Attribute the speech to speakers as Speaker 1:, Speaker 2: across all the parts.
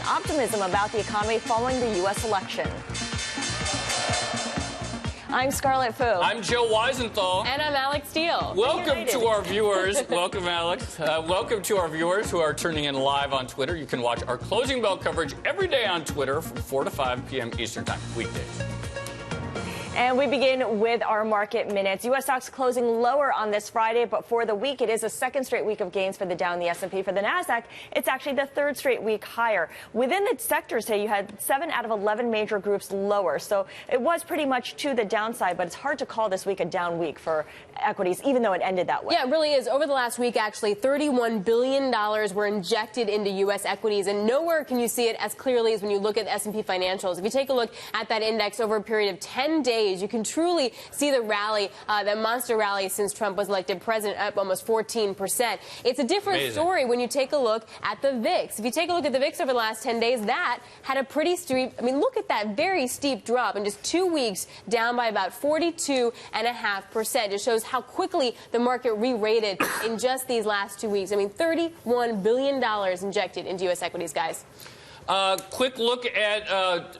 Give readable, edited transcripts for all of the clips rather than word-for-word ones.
Speaker 1: optimism about the economy following the U.S. election. I'm Scarlet Fu.
Speaker 2: I'm Joe Weisenthal.
Speaker 3: And I'm Alex Steele.
Speaker 2: Welcome to our viewers. Welcome, Alex. Welcome to our viewers who are tuning in live on Twitter. You can watch our closing bell coverage every day on Twitter from 4 to 5 p.m. Eastern Time, weekdays.
Speaker 1: And we begin with our market minutes. U.S. stocks closing lower on this Friday, but for the week, it is a second straight week of gains for the Dow and the S&P. For the NASDAQ, it's actually the third straight week higher. Within the sector, say, you had 7 out of 11 major groups lower. So it was pretty much to the downside, but it's hard to call this week a down week for equities, even though it ended that way.
Speaker 3: Yeah, it really is. Over the last week, actually, $31 billion were injected into U.S. equities, and nowhere can you see it as clearly as when you look at the S&P financials. If you take a look at that index over a period of 10 days, you can truly see the rally, that monster rally since Trump was elected president, up almost 14%. It's a different story when you take a look at the VIX. If you take a look at the VIX over the last 10 days, that had a pretty steep, look at that very steep drop in just 2 weeks, down by about 42.5%. It shows how quickly the market re-rated in just these last 2 weeks. $31 billion injected into U.S. equities, guys.
Speaker 2: Quick look at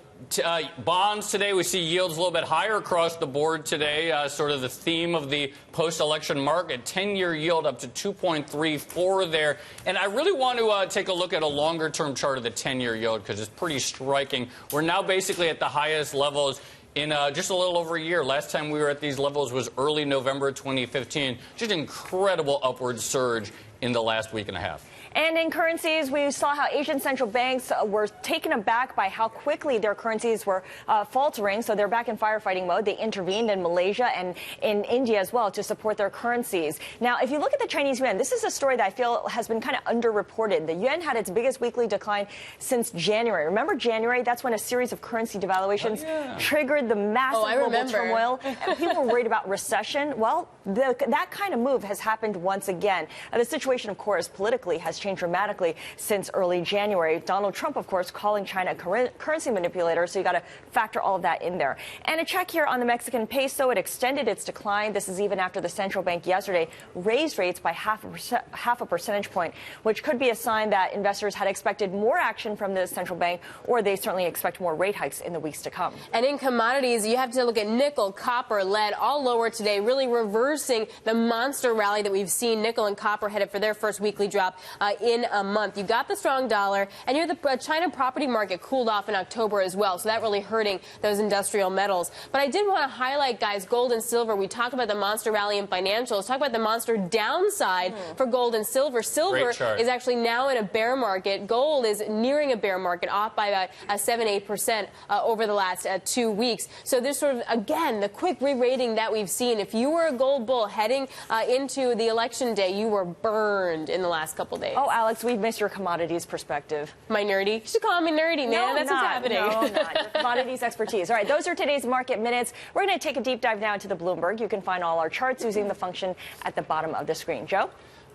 Speaker 2: bonds today. We see yields a little bit higher across the board today, sort of the theme of the post-election market. 10-year yield up to 2.34 there. And I really want to take a look at a longer-term chart of the 10-year yield because it's pretty striking. We're now basically at the highest levels in just a little over a year. Last time we were at these levels was early November 2015. Just an incredible upward surge in the last week and a half.
Speaker 1: And in currencies, we saw how Asian central banks were taken aback by how quickly their currencies were faltering. So they're back in firefighting mode. They intervened in Malaysia and in India as well to support their currencies. Now, if you look at the Chinese yuan, this is a story that I feel has been kind of underreported. The yuan had its biggest weekly decline since January. Remember January? That's when a series of currency devaluations triggered the massive global turmoil. And people were worried about recession. Well, that kind of move has happened once again. The situation, of course, politically has changed dramatically since early January. Donald Trump, of course, calling China a currency manipulator, so you got to factor all of that in there. And a check here on the Mexican peso. It extended its decline. This is even after the central bank yesterday raised rates by half a percentage point, which could be a sign that investors had expected more action from the central bank, or they certainly expect more rate hikes in the weeks to come.
Speaker 3: And in commodities, you have to look at nickel, copper, lead, all lower today, really reversing the monster rally that we've seen. Nickel and copper headed for their first weekly drop in a month. You got the strong dollar, and the China property market cooled off in October as well, so that really hurting those industrial metals. But I did want to highlight, guys, gold and silver. We talked about the monster rally in financials. Talk about the monster downside for gold and silver. Silver is actually now in a bear market. Gold is nearing a bear market, off by about 7-8% over the last 2 weeks. So there's sort of, again, the quick re-rating that we've seen. If you were a gold bull heading into the election day, you were burned in the last couple days.
Speaker 1: Oh, Alex, we've missed your commodities perspective.
Speaker 3: My nerdy? You should call me nerdy, man.
Speaker 1: No,
Speaker 3: That's what's happening.
Speaker 1: No, I'm not. Your commodities expertise. All right, those are today's market minutes. We're going to take a deep dive now into the Bloomberg. You can find all our charts using the function at the bottom of the screen. Joe?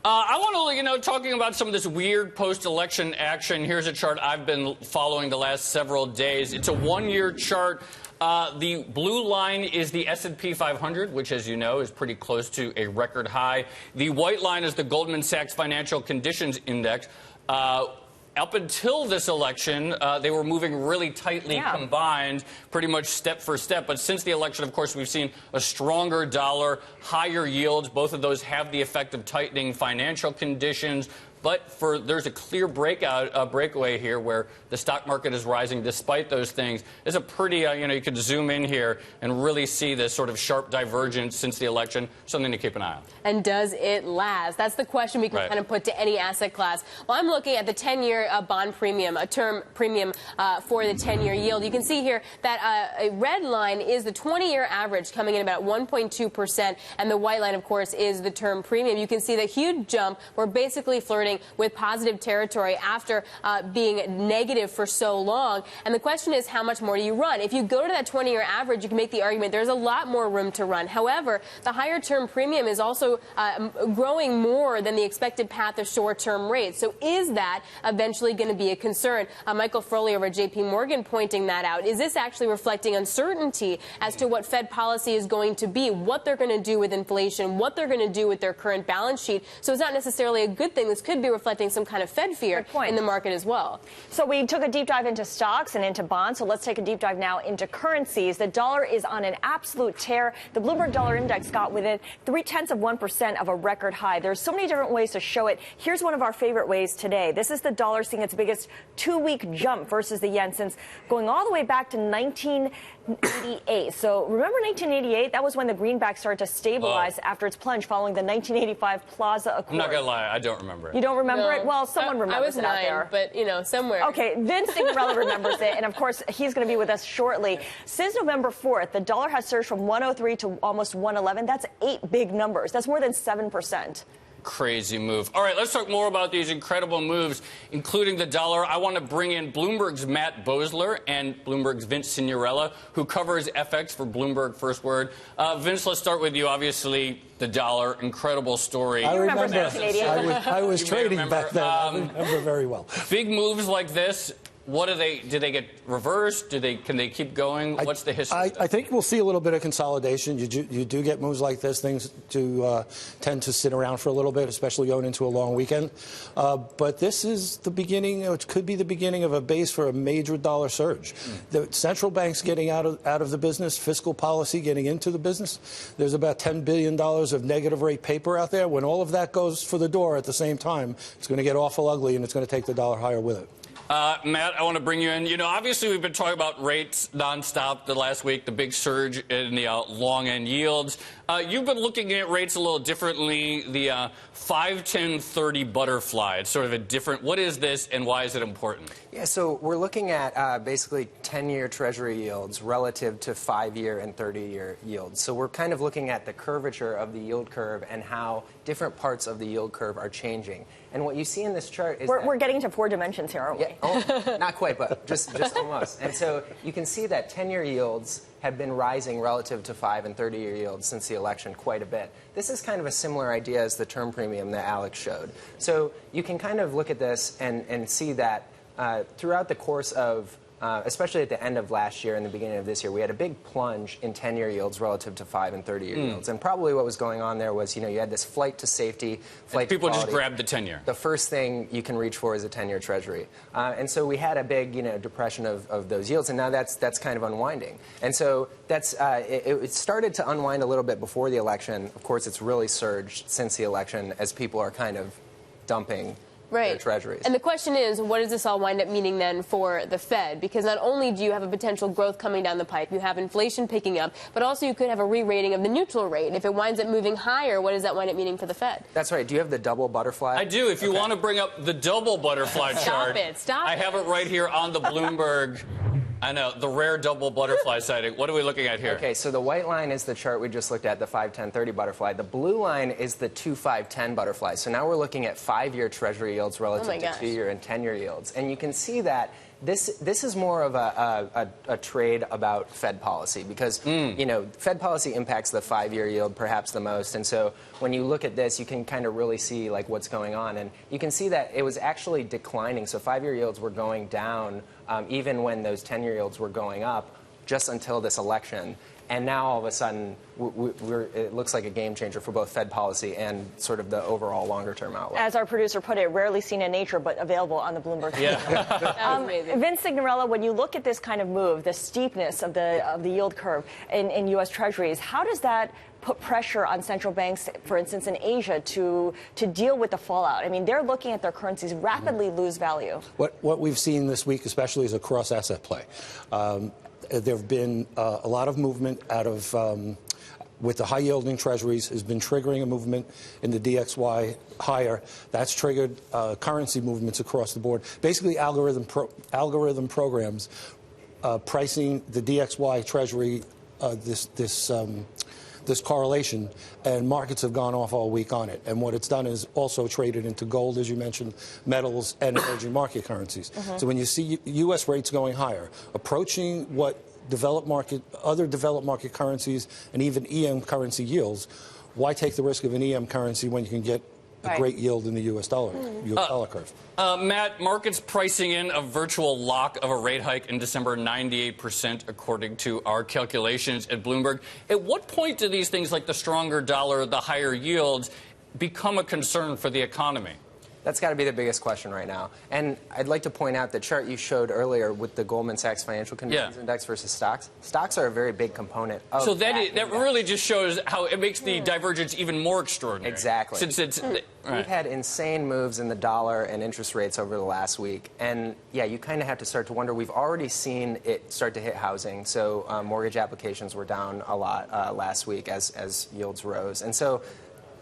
Speaker 2: I want to, talking about some of this weird post-election action. Here's a chart I've been following the last several days. It's a one-year chart. The blue line is the S&P 500, which, as you know, is pretty close to a record high. The white line is the Goldman Sachs Financial Conditions Index. Up until this election, they were moving really tightly combined, pretty much step for step. But since the election, of course, we've seen a stronger dollar, higher yields. Both of those have the effect of tightening financial conditions. But there's a clear breakaway here where the stock market is rising despite those things. It's a pretty, you could zoom in here and really see this sort of sharp divergence since the election, something to keep an eye on.
Speaker 3: And does it last? That's the question we can kind of put to any asset class. Well, I'm looking at the 10-year bond premium, a term premium for the 10-year yield. You can see here that a red line is the 20-year average coming in about 1.2%, and the white line, of course, is the term premium. You can see the huge jump. We're basically flirting with positive territory after being negative for so long. And the question is, how much more do you run? If you go to that 20-year average, you can make the argument there's a lot more room to run. However, the higher term premium is also growing more than the expected path of short-term rates. So is that eventually going to be a concern? Michael Froley over at J.P. Morgan pointing that out. Is this actually reflecting uncertainty as to what Fed policy is going to be, what they're going to do with inflation, what they're going to do with their current balance sheet? So it's not necessarily a good thing. This could could be reflecting some kind of Fed fear in the market as well.
Speaker 1: So we took a deep dive into stocks and into bonds. So let's take a deep dive now into currencies. The dollar is on an absolute tear. The Bloomberg Dollar Index got within 0.3% of a record high. There's so many different ways to show it. Here's one of our favorite ways today. This is the dollar seeing its biggest 2-week jump versus the yen since going all the way back to 1988. So remember 1988? That was when the greenback started to stabilize after its plunge following the 1985 Plaza Accord.
Speaker 2: I'm not going to lie, I don't remember it.
Speaker 1: You don't remember it? Well, someone remembers it out there.
Speaker 3: I was 9, but, you know, somewhere.
Speaker 1: Okay, Vince Signorella remembers it, and of course, he's going to be with us shortly. Since November 4th, the dollar has surged from 103 to almost 111. That's 8 big numbers. That's more than 7%.
Speaker 2: Crazy move. All right, let's talk more about these incredible moves, including the dollar. I want to bring in Bloomberg's Matt Boesler and Bloomberg's Vince Signorella, who covers FX for Bloomberg First Word. Vince, let's start with you. Obviously, the dollar, incredible story.
Speaker 4: I remember. I was trading back then. I remember very well.
Speaker 2: Big moves like this. What do they get reversed? Can they keep going? What's the history?
Speaker 4: I think we'll see a little bit of consolidation. You do get moves like this. Things do tend to sit around for a little bit, especially going into a long weekend. But this is the beginning. It could be the beginning of a base for a major dollar surge. The central banks getting out of the business, fiscal policy getting into the business. There's about $10 billion of negative rate paper out there. When all of that goes for the door at the same time, it's going to get awful ugly, and it's going to take the dollar higher with it.
Speaker 2: Matt, I want to bring you in. You know, obviously we've been talking about rates nonstop the last week, the big surge in the long end yields. You've been looking at rates a little differently. The 5, 10, 30 butterfly. It's sort of a different. What is this, and why is it important?
Speaker 5: Yeah, so we're looking at basically 10-year Treasury yields relative to 5-year and 30-year yields. So we're kind of looking at the curvature of the yield curve and how different parts of the yield curve are changing. And what you see in this chart is
Speaker 1: we're getting to 4 dimensions here, aren't we?
Speaker 5: Yeah, oh, not quite, but just almost. And so you can see that 10-year yields have been rising relative to 5 and 30-year yields since the election quite a bit. This is kind of a similar idea as the term premium that Alex showed. So you can kind of look at this and see that throughout the course of especially at the end of last year and the beginning of this year, we had a big plunge in 10-year yields relative to 5 and 30-year yields. And probably what was going on there was, you know, you had this flight to safety, flight to quality.
Speaker 2: People just grabbed the 10-year.
Speaker 5: The first thing you can reach for is a 10-year Treasury. And so we had a big, you know, depression of those yields, and now that's kind of unwinding. And so that's it started to unwind a little bit before the election. Of course, it's really surged since the election as people are kind of dumping their treasuries.
Speaker 3: And the question is, what does this all wind up meaning then for the Fed? Because not only do you have a potential growth coming down the pipe, you have inflation picking up, but also you could have a re-rating of the neutral rate. If it winds up moving higher, what does that wind up meaning for the Fed?
Speaker 5: That's right. Do you have the double butterfly?
Speaker 2: I do. If you want to bring up the double butterfly chart.
Speaker 3: Stop it.
Speaker 2: I have it right here on the Bloomberg. I know, the rare double butterfly sighting. What are we looking at here?
Speaker 5: Okay, so the white line is the chart we just looked at, the 5, 10, 30 butterfly. The blue line is the 2, 5, 10 butterfly. So now we're looking at 5-year Treasury yields relative to 2-year and 10-year yields. And you can see that this is more of a trade about Fed policy because, you know, Fed policy impacts the 5-year yield perhaps the most. And so when you look at this, you can kind of really see, like, what's going on. And you can see that it was actually declining. So 5-year yields were going down even when those 10-year yields were going up just until this election. And now, all of a sudden, it looks like a game changer for both Fed policy and sort of the overall longer-term outlook.
Speaker 1: As our producer put it, rarely seen in nature, but available on the Bloomberg TV.
Speaker 2: Yeah.
Speaker 1: Vince Signorella, when you look at this kind of move, the steepness of the yield curve in U.S. Treasuries, how does that put pressure on central banks, for instance, in Asia, to deal with the fallout? I mean, they're looking at their currencies rapidly lose value.
Speaker 4: What we've seen this week, especially, is a cross-asset play. There have been a lot of movement out of, with the high-yielding treasuries, has been triggering a movement in the DXY higher. That's triggered currency movements across the board. Basically, algorithm programs pricing the DXY treasury, this correlation, and markets have gone off all week on it. And what it's done is also traded into gold, as you mentioned, metals, and emerging market currencies. So when you see U.S. rates going higher, approaching what other developed market currencies and even EM currency yields, why take the risk of an EM currency when you can get a great yield in the U.S. dollar curve?
Speaker 2: Matt, markets pricing in a virtual lock of a rate hike in December, 98%, according to our calculations at Bloomberg. At what point do these things like the stronger dollar, the higher yields, become a concern for the economy?
Speaker 5: That's got to be the biggest question right now. And I'd like to point out the chart you showed earlier with the Goldman Sachs Financial Conditions Index versus stocks. Stocks are a very big component of
Speaker 2: so that really just shows how it makes the divergence even more extraordinary.
Speaker 5: Exactly.
Speaker 2: Since it's
Speaker 5: We've had insane moves in the dollar and interest rates over the last week. And yeah, you kind of have to start to wonder. We've already seen it start to hit housing. So mortgage applications were down a lot last week as yields rose. And so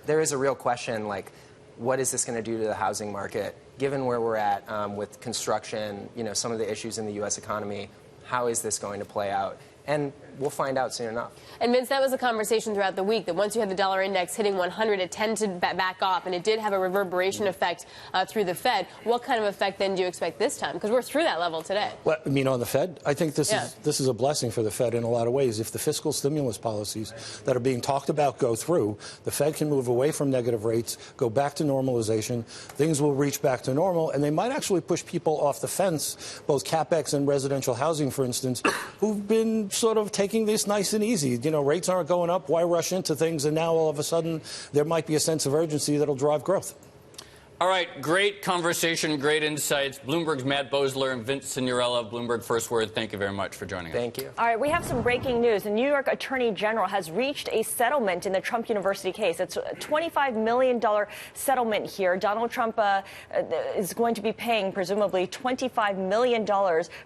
Speaker 5: there is a real question, like, what is this going to do to the housing market? Given where we're at with construction, some of the issues in the U.S. economy, how is this going to play out? And we'll find out soon enough.
Speaker 3: And Vince, that was a conversation throughout the week, that once you had the dollar index hitting 100, it tended to back off, and it did have a reverberation effect through the Fed. What kind of effect then do you expect this time? Because we're through that level today.
Speaker 4: Well, I mean, on the Fed, I think this is a blessing for the Fed in a lot of ways. If the fiscal stimulus policies that are being talked about go through, the Fed can move away from negative rates, go back to normalization. Things will reach back to normal, and they might actually push people off the fence, both CapEx and residential housing, for instance, who've been sort of taking this nice and easy. Rates aren't going up. Why rush into things? And now all of a sudden there might be a sense of urgency that'll drive growth.
Speaker 2: All right, great conversation, great insights. Bloomberg's Matt Boesler and Vince Signorella, Bloomberg First Word, thank you very much for joining us.
Speaker 5: Thank you.
Speaker 1: All right, we have some breaking news. The New York Attorney General has reached a settlement in the Trump University case. It's a $25 million settlement here. Donald Trump is going to be paying, presumably, $25 million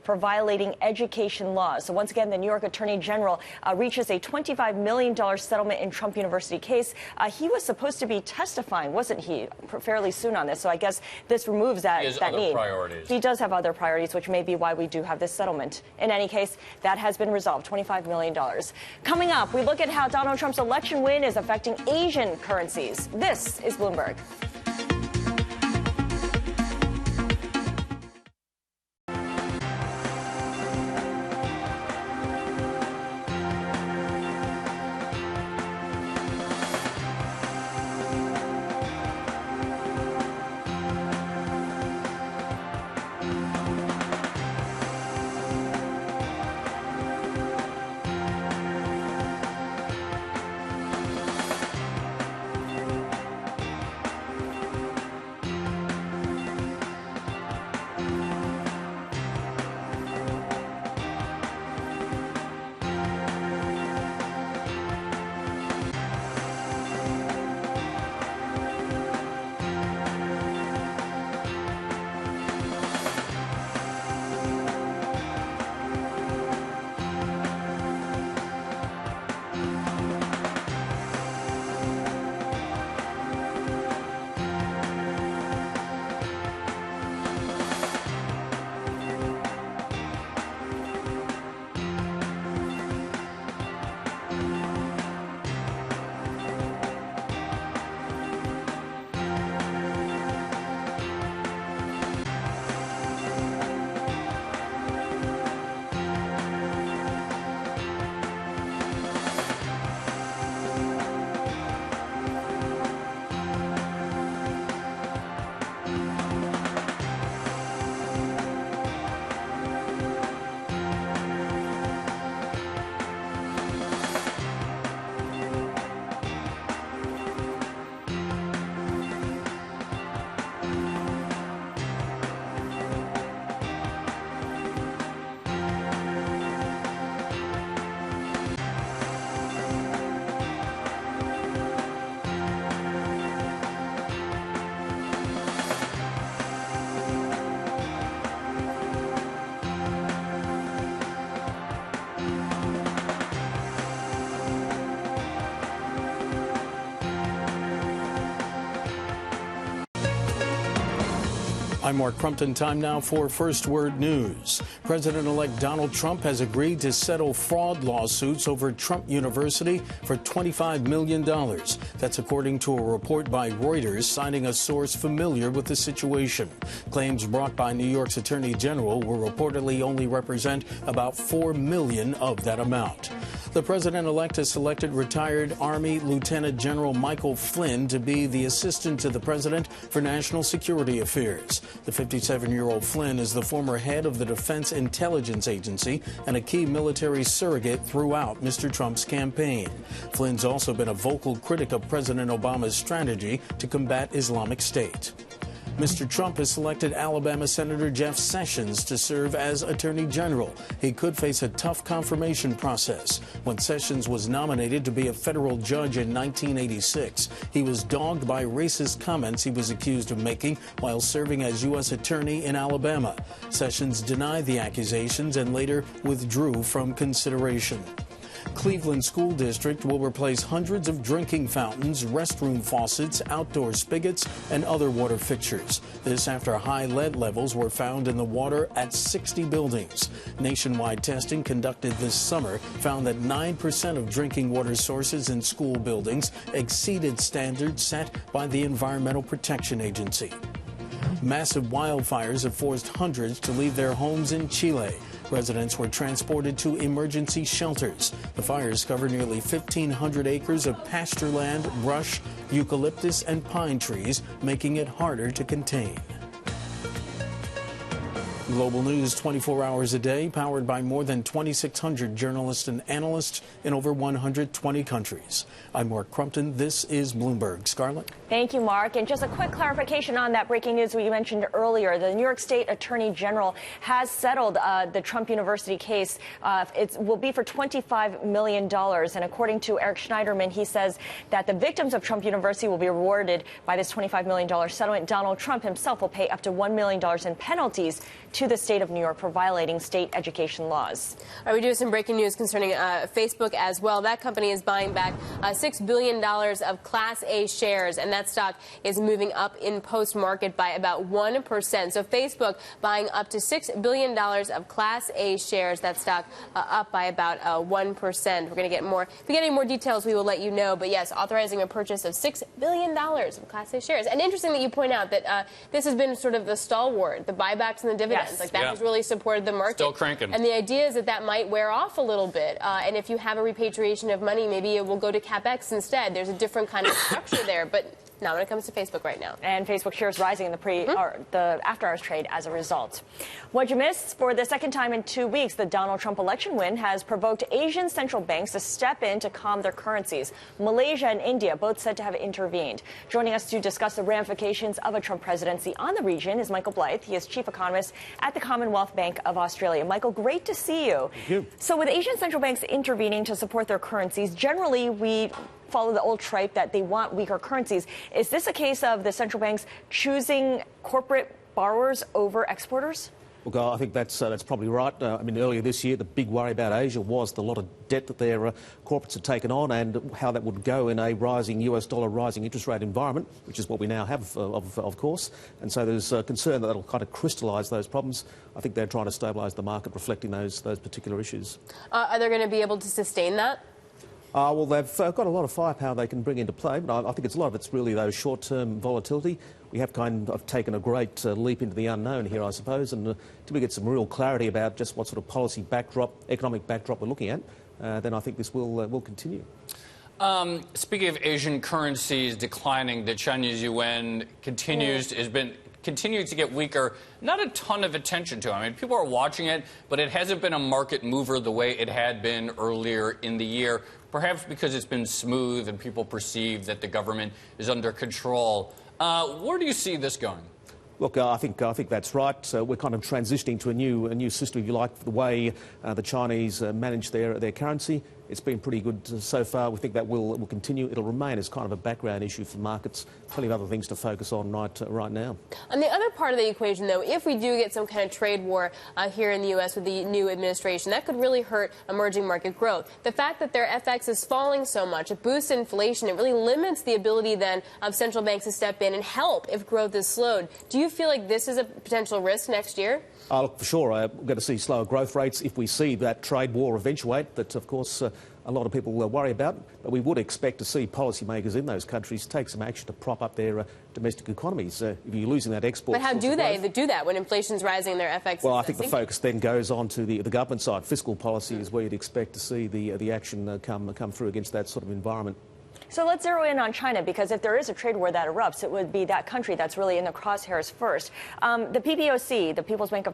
Speaker 1: for violating education laws. So once again, the New York Attorney General reaches a $25 million settlement in Trump University case. He was supposed to be testifying, wasn't he, fairly soon on this? So I guess this removes that need.
Speaker 2: Priorities.
Speaker 1: He does have other priorities, which may be why we do have this settlement. In any case, that has been resolved, $25 million. Coming up, we look at how Donald Trump's election win is affecting Asian currencies. This is Bloomberg.
Speaker 6: I'm Mark Crumpton. Time now for First Word News. President-elect Donald Trump has agreed to settle fraud lawsuits over Trump University for $25 million. That's according to a report by Reuters, citing a source familiar with the situation. Claims brought by New York's Attorney General will reportedly only represent about $4 million of that amount. The president-elect has selected retired Army Lieutenant General Michael Flynn to be the assistant to the president for national security affairs. The 57-year-old Flynn is the former head of the Defense Intelligence Agency and a key military surrogate throughout Mr. Trump's campaign. Flynn's also been a vocal critic of President Obama's strategy to combat Islamic State. Mr. Trump has selected Alabama Senator Jeff Sessions to serve as Attorney General. He could face a tough confirmation process. When Sessions was nominated to be a federal judge in 1986, he was dogged by racist comments he was accused of making while serving as U.S. Attorney in Alabama. Sessions denied the accusations and later withdrew from consideration. Cleveland School District will replace hundreds of drinking fountains, restroom faucets, outdoor spigots, and other water fixtures. This after high lead levels were found in the water at 60 buildings. Nationwide testing conducted this summer found that 9% of drinking water sources in school buildings exceeded standards set by the Environmental Protection Agency. Massive wildfires have forced hundreds to leave their homes in Chile. Residents were transported to emergency shelters. The fires cover nearly 1,500 acres of pasture land, brush, eucalyptus, and pine trees, making it harder to contain. Global news 24 hours a day, powered by more than 2,600 journalists and analysts in over 120 countries. I'm Mark Crumpton. This is Bloomberg. Scarlet?
Speaker 1: Thank you, Mark. And just a quick clarification on that breaking news we mentioned earlier. The New York State Attorney General has settled the Trump University case. It will be for $25 million. And according to Eric Schneiderman, he says that the victims of Trump University will be rewarded by this $25 million settlement. Donald Trump himself will pay up to $1 million in penalties to the state of New York for violating state education laws.
Speaker 3: All right, we do some breaking news concerning Facebook as well. That company is buying back $6 billion of Class A shares, and that stock is moving up in post-market by about 1%. So Facebook buying up to $6 billion of Class A shares, that stock up by about 1%. We're going to get more. If we get any more details, we will let you know. But yes, authorizing a purchase of $6 billion of Class A shares. And interesting that you point out that this has been sort of the stalwart, the buybacks and the dividends.
Speaker 1: Yes.
Speaker 3: Like that has really supported the market.
Speaker 2: Still cranking.
Speaker 3: And the idea is that that might wear off a little bit. And if you have a repatriation of money, maybe it will go to CapEx instead. There's a different kind of structure there. But not when it comes to Facebook right now.
Speaker 1: And Facebook shares rising in the after-hours trade as a result. What you missed? For the second time in 2 weeks, the Donald Trump election win has provoked Asian central banks to step in to calm their currencies. Malaysia and India both said to have intervened. Joining us to discuss the ramifications of a Trump presidency on the region is Michael Blythe. He is chief economist at the Commonwealth Bank of Australia. Michael, great to see you.
Speaker 7: Thank you.
Speaker 1: So with Asian central banks intervening to support their currencies, generally we follow the old tripe that they want weaker currencies. Is this a case of the central banks choosing corporate borrowers over exporters?
Speaker 7: Look, I think that's probably right. I mean, earlier this year, the big worry about Asia was the lot of debt that their corporates had taken on and how that would go in a rising US dollar, rising interest rate environment, which is what we now have, of course. And so there's concern that that'll kind of crystallise those problems. I think they're trying to stabilise the market, reflecting those particular issues.
Speaker 3: Are they going to be able to sustain that?
Speaker 7: Well, they've got a lot of firepower they can bring into play, but I think a lot of it's really those short-term volatility. We have kind of taken a great leap into the unknown here, I suppose, and until we get some real clarity about just what sort of policy backdrop, economic backdrop we're looking at, then I think this will continue.
Speaker 2: Speaking of Asian currencies declining, the Chinese yuan continues to get weaker. Not a ton of attention to it. I mean, people are watching it, but it hasn't been a market mover the way it had been earlier in the year, perhaps because it's been smooth and people perceive that the government is under control. Where do you see this going?
Speaker 7: Look, I think that's right. We're kind of transitioning to a new system, if you like, the way the Chinese manage their currency. It's been pretty good so far. We think that will continue. It'll remain as kind of a background issue for markets. Plenty of other things to focus on right now.
Speaker 3: On the other part of the equation, though, if we do get some kind of trade war here in the U.S. with the new administration, that could really hurt emerging market growth. The fact that their FX is falling so much, it boosts inflation. It really limits the ability then of central banks to step in and help if growth is slowed. Do you feel like this is a potential risk next year?
Speaker 7: Look, for sure, we're going to see slower growth rates if we see that trade war eventuate. That, of course, a lot of people worry about. But we would expect to see policymakers in those countries take some action to prop up their domestic economies. If you're losing that export...
Speaker 3: But how do they do that when inflation's rising, their FX
Speaker 7: Well, I think the focus then goes on to the government side. Fiscal policy is where you'd expect to see the action come through against that sort of environment.
Speaker 1: So let's zero in on China, because if there is a trade war that erupts, it would be that country that's really in the crosshairs first. The PBOC, the People's Bank of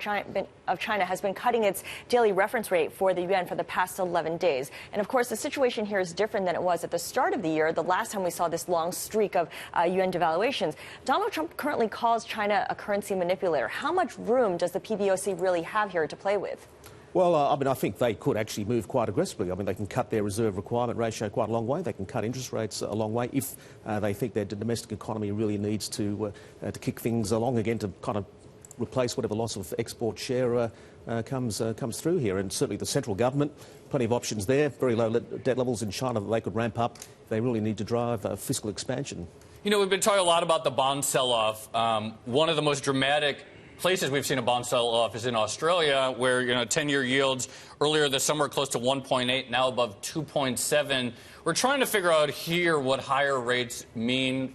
Speaker 1: China, has been cutting its daily reference rate for the yuan for the past 11 days. And of course, the situation here is different than it was at the start of the year, the last time we saw this long streak of yuan devaluations. Donald Trump currently calls China a currency manipulator. How much room does the PBOC really have here to play with?
Speaker 7: Well, I think they could actually move quite aggressively. I mean, they can cut their reserve requirement ratio quite a long way. They can cut interest rates a long way if they think their domestic economy really needs to kick things along again, to kind of replace whatever loss of export share comes through here. And certainly the central government, plenty of options there, very low debt levels in China that they could ramp up. They really need to drive fiscal expansion.
Speaker 2: You know, we've been talking a lot about the bond sell-off. One of the most dramatic places we've seen a bond sell-off is in Australia, where, 10-year yields earlier this summer close to 1.8, now above 2.7. We're trying to figure out here what higher rates mean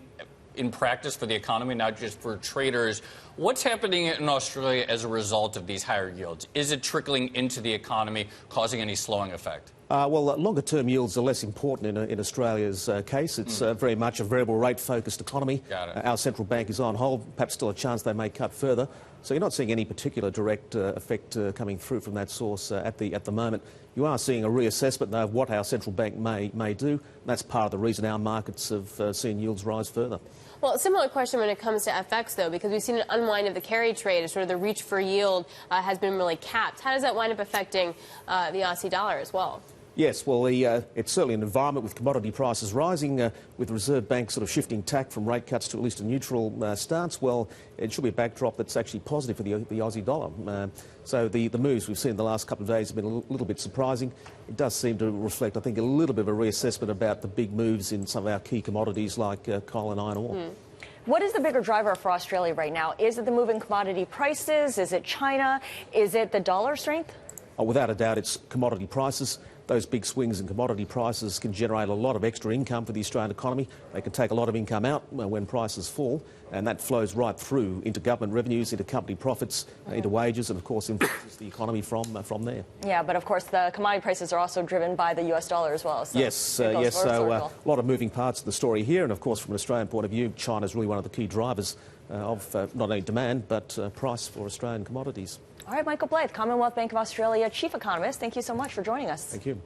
Speaker 2: in practice for the economy, not just for traders. What's happening in Australia as a result of these higher yields? Is it trickling into the economy, causing any slowing effect?
Speaker 7: Well, longer-term yields are less important in Australia's case. It's very much a variable rate-focused economy. Our central bank is on hold. Perhaps still a chance they may cut further. So you're not seeing any particular direct effect coming through from that source at the moment. You are seeing a reassessment, though, of what our central bank may do. That's part of the reason our markets have seen yields rise further.
Speaker 3: Well, a similar question when it comes to FX, though, because we've seen an unwind of the carry trade, sort of the reach for yield has been really capped. How does that wind up affecting the Aussie dollar as well?
Speaker 7: Yes, well, it's certainly an environment with commodity prices rising, with the Reserve Bank sort of shifting tack from rate cuts to at least a neutral stance. Well, it should be a backdrop that's actually positive for the Aussie dollar. So the moves we've seen in the last couple of days have been a little bit surprising. It does seem to reflect, I think, a little bit of a reassessment about the big moves in some of our key commodities like coal and iron ore.
Speaker 1: What is the bigger driver for Australia right now? Is it the move in commodity prices? Is it China? Is it the dollar strength?
Speaker 7: Without a doubt, it's commodity prices. Those big swings in commodity prices can generate a lot of extra income for the Australian economy. They can take a lot of income out when prices fall, and that flows right through into government revenues, into company profits, into wages, and of course influences the economy from there.
Speaker 1: Yeah, but of course the commodity prices are also driven by the US dollar as well. So
Speaker 7: yes, so a lot of moving parts to the story here, and of course from an Australian point of view, China is really one of the key drivers of not only demand but price for Australian commodities.
Speaker 1: All right, Michael Blythe, Commonwealth Bank of Australia Chief Economist, thank you so much for joining us.
Speaker 7: Thank you.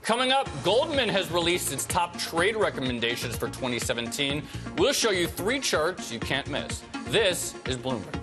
Speaker 2: Coming up, Goldman has released its top trade recommendations for 2017. We'll show you 3 charts you can't miss. This is Bloomberg.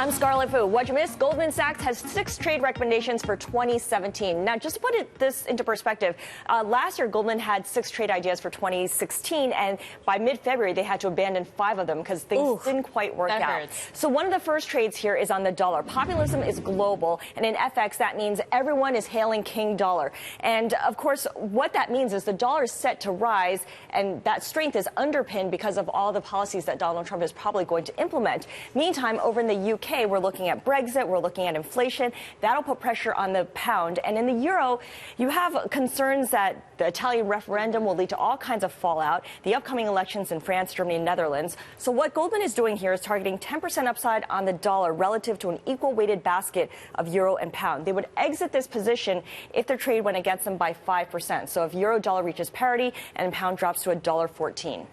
Speaker 1: I'm Scarlet. What'd you miss? Goldman Sachs has 6 trade recommendations for 2017. Now, just to put this into perspective, last year Goldman had 6 trade ideas for 2016, and by mid-February they had to abandon 5 of them because things didn't quite work out.
Speaker 3: Hurts.
Speaker 1: So one of the first trades here is on the dollar. Populism is global, and in FX that means everyone is hailing King Dollar. And of course, what that means is the dollar is set to rise, and that strength is underpinned because of all the policies that Donald Trump is probably going to implement. Meantime, over in the UK, we're looking at Brexit, we're looking at inflation. That'll put pressure on the pound. And in the euro, you have concerns that the Italian referendum will lead to all kinds of fallout, the upcoming elections in France, Germany, and Netherlands. So what Goldman is doing here is targeting 10% upside on the dollar relative to an equal-weighted basket of euro and pound. They would exit this position if their trade went against them by 5%. So if euro-dollar reaches parity and pound drops to $1.14.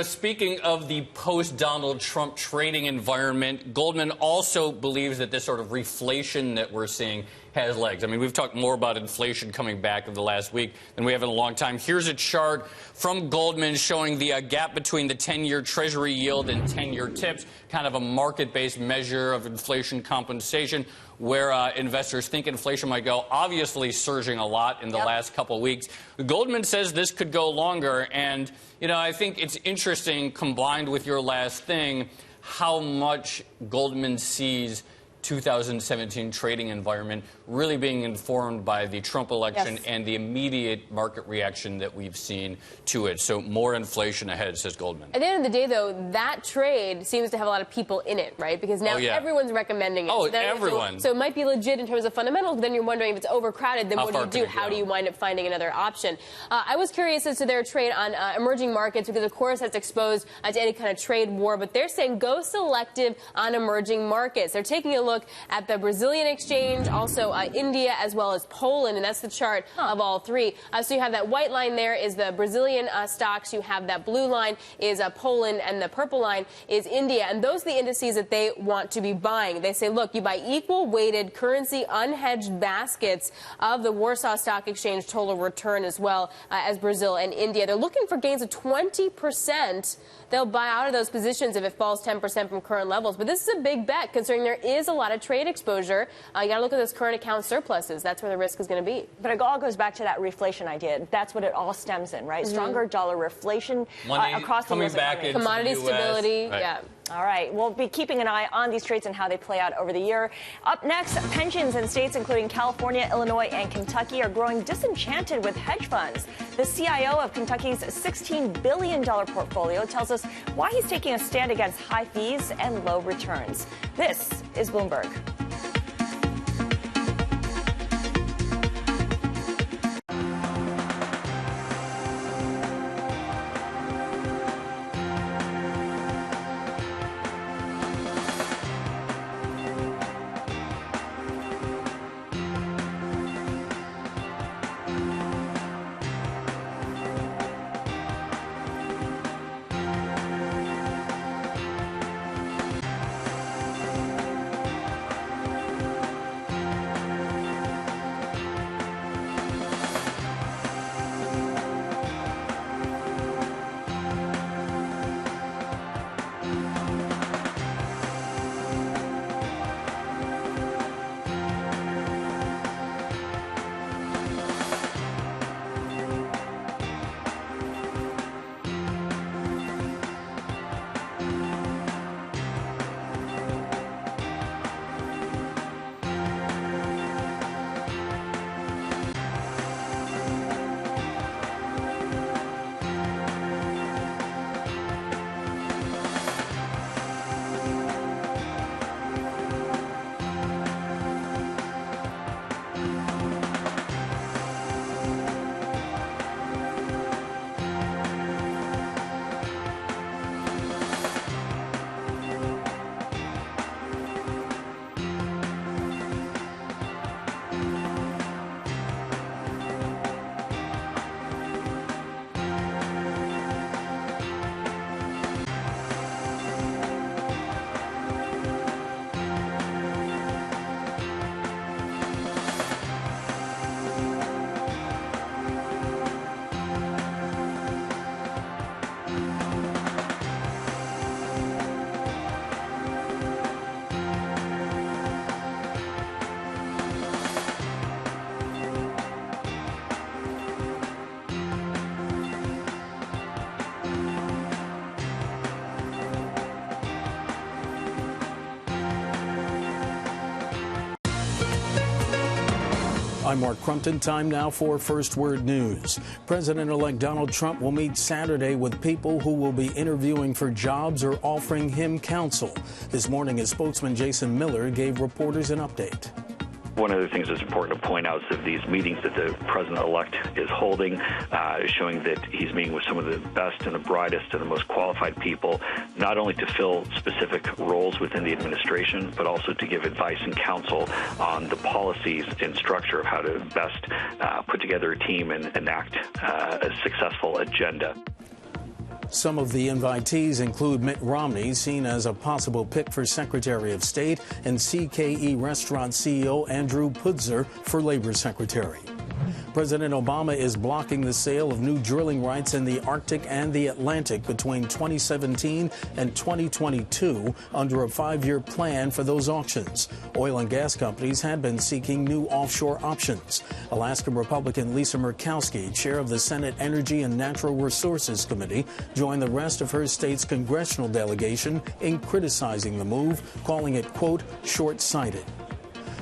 Speaker 2: Speaking of the post-Donald Trump trading environment, Goldman also believes that this sort of reflation that we're seeing has legs. I mean, we've talked more about inflation coming back in the last week than we have in a long time. Here's a chart from Goldman showing the gap between the 10-year Treasury yield and 10-year tips, kind of a market-based measure of inflation compensation, where investors think inflation might go, obviously surging a lot in the last couple of weeks. Goldman says this could go longer, and, I think it's interesting, combined with your last thing, how much Goldman sees 2017 trading environment really being informed by the Trump election and the immediate market reaction that we've seen to it. So more inflation ahead, says Goldman.
Speaker 3: At the end of the day, though, that trade seems to have a lot of people in it, right? Because now everyone's recommending it.
Speaker 2: Oh,
Speaker 3: so
Speaker 2: everyone.
Speaker 3: So it might be legit in terms of fundamentals, but then you're wondering if it's overcrowded, then what do you do? How do you wind up finding another option? I was curious as to their trade on emerging markets because, of course, that's exposed to any kind of trade war, but they're saying go selective on emerging markets. They're taking a look at the Brazilian exchange, also India, as well as Poland, and that's the chart of all 3. So you have that white line there is the Brazilian stocks, you have that blue line is Poland, and the purple line is India, and those are the indices that they want to be buying. They say, look, you buy equal-weighted currency unhedged baskets of the Warsaw Stock Exchange total return as well as Brazil and India. They're looking for gains of 20%. They'll buy out of those positions if it falls 10% from current levels. But this is a big bet, considering there is a lot of trade exposure. You got to look at those current account surpluses. That's where the risk is going to be.
Speaker 1: But it all goes back to that reflation idea. That's what it all stems in, right? Stronger dollar reflation across the U.S. economy.
Speaker 3: Commodity stability,
Speaker 1: All right. We'll be keeping an eye on these trades and how they play out over the year. Up next, pensions in states including California, Illinois, and Kentucky are growing disenchanted with hedge funds. The CIO of Kentucky's $16 billion portfolio tells us why he's taking a stand against high fees and low returns. This is Bloomberg.
Speaker 6: I'm Mark Crumpton. Time now for First Word News. President-elect Donald Trump will meet Saturday with people who will be interviewing for jobs or offering him counsel. This morning, his spokesman Jason Miller gave reporters an update.
Speaker 8: One of the things that's important to point out is that these meetings that the president-elect is holding is showing that he's meeting with some of the best and the brightest and the most qualified people, not only to fill specific roles within the administration, but also to give advice and counsel on the policies and structure of how to best put together a team and enact a successful agenda.
Speaker 6: Some of the invitees include Mitt Romney, seen as a possible pick for Secretary of State, and CKE restaurant CEO Andrew Putzer for Labor Secretary. President Obama is blocking the sale of new drilling rights in the Arctic and the Atlantic between 2017 and 2022 under a 5-year plan for those auctions. Oil and gas companies had been seeking new offshore options. Alaska Republican Lisa Murkowski, chair of the Senate Energy and Natural Resources Committee, joined the rest of her state's congressional delegation in criticizing the move, calling it, quote, short-sighted.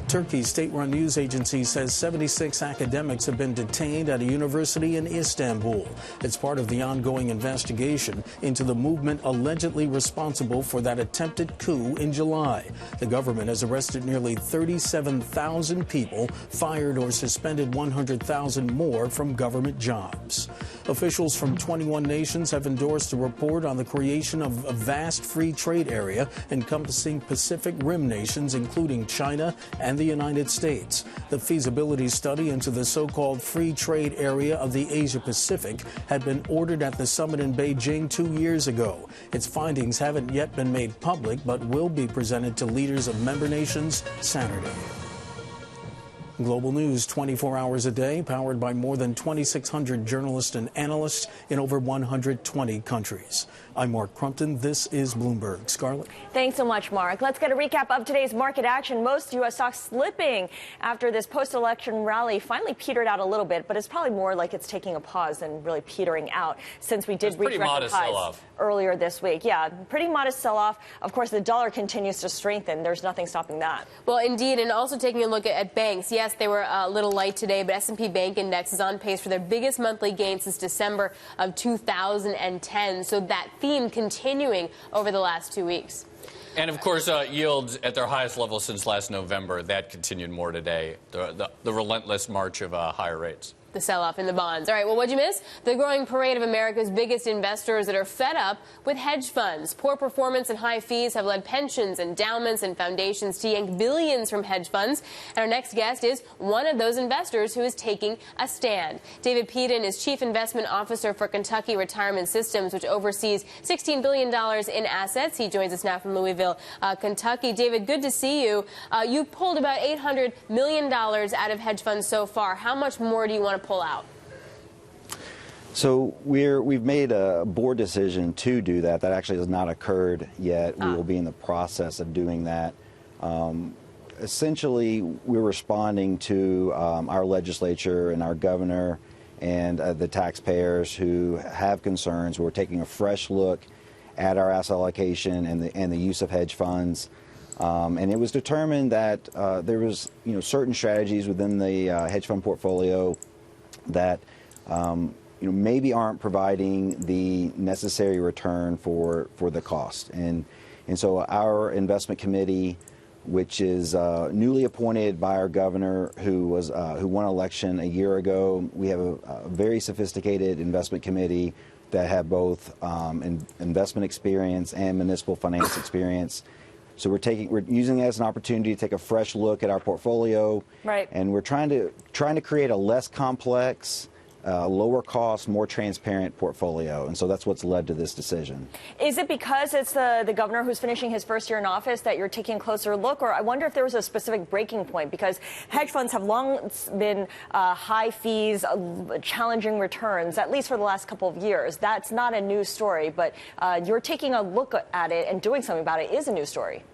Speaker 6: Turkey's state-run news agency says 76 academics have been detained at a university in Istanbul. It's part of the ongoing investigation into the movement allegedly responsible for that attempted coup in July. The government has arrested nearly 37,000 people, fired or suspended 100,000 more from government jobs. Officials from 21 nations have endorsed a report on the creation of a vast free trade area encompassing Pacific Rim nations, including China and the United States. The feasibility study into the so-called free trade area of the Asia-Pacific had been ordered at the summit in Beijing 2 years ago. Its findings haven't yet been made public, but will be presented to leaders of member nations Saturday. Global news 24 hours a day, powered by more than 2,600 journalists and analysts in over 120 countries. I'm Mark Crumpton. This is Bloomberg. Scarlet.
Speaker 1: Thanks so much, Mark. Let's get a recap of today's market action. Most U.S. stocks slipping after this post-election rally finally petered out a little bit, but it's probably more like it's taking a pause than really petering out since we did reach record highs earlier this week. Yeah, pretty modest sell-off. Of course, the dollar continues to strengthen. There's nothing stopping that.
Speaker 3: Well, indeed, and also taking a look at banks. Yes, they were a little light today, but S&P Bank Index is on pace for their biggest monthly gain since December of 2010. So that theme continuing over the last 2 weeks.
Speaker 2: And, of course, yields at their highest level since last November. That continued more today, the relentless march of higher rates.
Speaker 3: The sell-off in the bonds. All right, well, what'd you miss? The growing parade of America's biggest investors that are fed up with hedge funds. Poor performance and high fees have led pensions, endowments, and foundations to yank billions from hedge funds. And our next guest is one of those investors who is taking a stand. David Peden is Chief Investment Officer for Kentucky Retirement Systems, which oversees $16 billion in assets. He joins us now from Louisville, Kentucky. David, good to see you. You pulled about $800 million out of hedge funds so far. How much more do you want to pull out?
Speaker 9: So we've made a board decision to do that. That actually has not occurred yet. We will be in the process of doing that. Essentially, we're responding to our legislature and our governor and the taxpayers who have concerns. We're taking a fresh look at our asset allocation and the use of hedge funds. And it was determined that there was, certain strategies within the hedge fund portfolio that maybe aren't providing the necessary return for the cost. And so our investment committee, which is newly appointed by our governor, who won election a year ago, we have a very sophisticated investment committee that have both investment experience and municipal finance experience. So we're using it as an opportunity to take a fresh look at our portfolio,
Speaker 1: right? And
Speaker 9: we're trying to create a less complex, lower cost, more transparent portfolio. And so that's what's led to this decision.
Speaker 1: Is it because it's the governor who's finishing his first year in office that you're taking a closer look? Or I wonder if there was a specific breaking point, because hedge funds have long been high fees, challenging returns, at least for the last couple of years. That's not a new story, but you're taking a look at it and doing something about it is a new story.